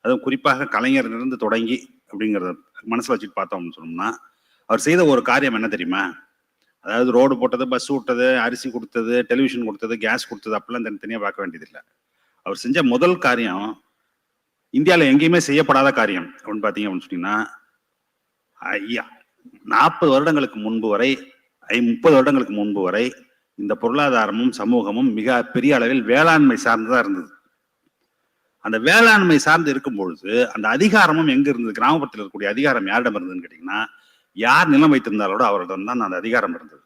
அதுவும் குறிப்பாக கலைஞரிலிருந்து தொடங்கி அப்படிங்கிறத மனசுல வச்சுட்டு பார்த்தோம்னு சொன்னோம்னா, அவர் செய்த ஒரு காரியம் என்ன தெரியுமா? அதாவது ரோடு போட்டது, பஸ் விட்டது, அரிசி கொடுத்தது, டெலிவிஷன் கொடுத்தது, கேஸ் கொடுத்தது அப்படிலாம் தனித்தனியா பார்க்க வேண்டியதில்லை. அவர் செஞ்ச முதல் காரியம் இந்தியாவில் எங்கேயுமே செய்யப்படாத காரியம் அப்படின்னு பார்த்தீங்க அப்படின்னு சொன்னீங்கன்னா, 40 வருடங்களுக்கு முன்பு வரை 30 வருடங்களுக்கு முன்பு வரை இந்த பொருளாதாரமும் சமூகமும் மிக பெரிய அளவில் வேளாண்மை சார்ந்துதான் இருந்தது. அந்த வேளாண்மை சார்ந்து இருக்கும் பொழுது அந்த அதிகாரமும் எங்க இருந்தது? கிராமப்புறத்தில் இருக்கக்கூடிய அதிகாரம் யாரிடம் இருந்ததுன்னு கேட்டீங்கன்னா, யார் நிலம் வைத்திருந்தாலோட அவரிடம் தான் அந்த அதிகாரம் இருந்தது.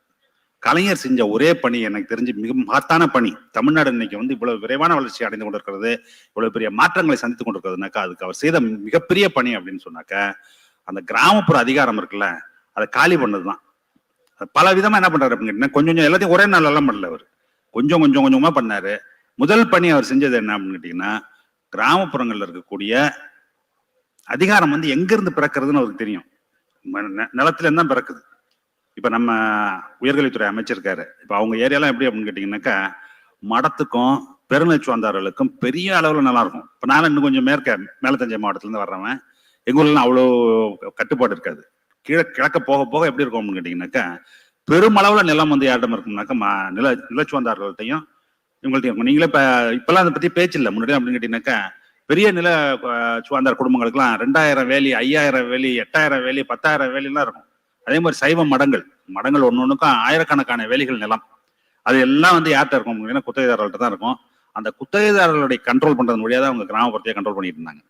கலைஞர் செஞ்ச ஒரே பணி எனக்கு தெரிஞ்சு மிக மகத்தான பணி. தமிழ்நாடு இன்னைக்கு இவ்வளவு விரைவான வளர்ச்சி அடைந்து கொண்டிருக்கிறது, இவ்வளவு பெரிய மாற்றங்களை சந்தித்துக் கொண்டிருக்கிறதுனாக்கா அதுக்கு அவர் செய்த மிகப்பெரிய பணி அப்படின்னு சொன்னாக்க, அந்த கிராமப்புற அதிகாரம் இருக்குல்ல, அதை காலி பண்ணதுதான். பல விதமா என்ன பண்றாரு அப்படின்னு கேட்டீங்கன்னா, கொஞ்சம் கொஞ்சம் எல்லாத்தையும் ஒரே நாள் எல்லாம் பண்ணல. அவர் கொஞ்சம் கொஞ்சம் கொஞ்சமா பண்ணாரு. முதல் பணி அவர் செஞ்சது என்ன அப்படின்னு கேட்டீங்கன்னா, கிராமப்புறங்கள்ல இருக்கக்கூடிய அதிகாரம் எங்க இருந்து பிறக்கிறதுன்னு அவருக்கு தெரியும். நிலத்துல இருந்தா பிறக்குது. இப்ப நம்ம உயர்கல்வித்துறை அமைச்சிருக்காரு. இப்ப அவங்க ஏரியாலாம் எப்படி அப்படின்னு கேட்டீங்கன்னாக்கா, மடத்துக்கும் பெருநச்சுவந்தார்களுக்கும் பெரிய அளவுல நல்லா இருக்கும். இப்ப நான் இன்னும் கொஞ்சம் மேல தஞ்சை மாவட்டத்துல இருந்து வர்றவன், எங்க ஊர்ல அவ்வளோ கட்டுப்பாடு இருக்காது. கிழக்க போக போக எப்படி இருக்கும் அப்படின்னு கேட்டீங்கன்னாக்கா, பெருமளவுல நிலம் யாரிடம் இருக்கும்னாக்கா நிலச்சுவந்தார்கள்ட்டையும் இவங்கள்ட்டையும் இருக்கும். நீங்களே இப்பெல்லாம் அதை பத்தி பேச்சு இல்லை. முன்னாடி அப்படின்னு கேட்டீங்கன்னாக்கா, பெரிய நில சுவாந்தார் குடும்பங்களுக்குலாம் 2000 வேலி, 5000 வேலி, 8000 வேலி, 10,000 வேலிலாம் இருக்கும். அதே மாதிரி சைவ மடங்கள் ஒன்னொன்னுக்கும் ஆயிரக்கணக்கான வேலிகள் நிலம். அது எல்லாம் யார்கிட்ட இருக்கும்? குத்தகைதாரர்கள்ட்ட தான் இருக்கும். அந்த குத்தகைதாரர்களுடைய கண்ட்ரோல் பண்றது வழியா தான் அவங்க கிராமப்புறத்தையே கண்ட்ரோல் பண்ணிட்டு இருந்தாங்க.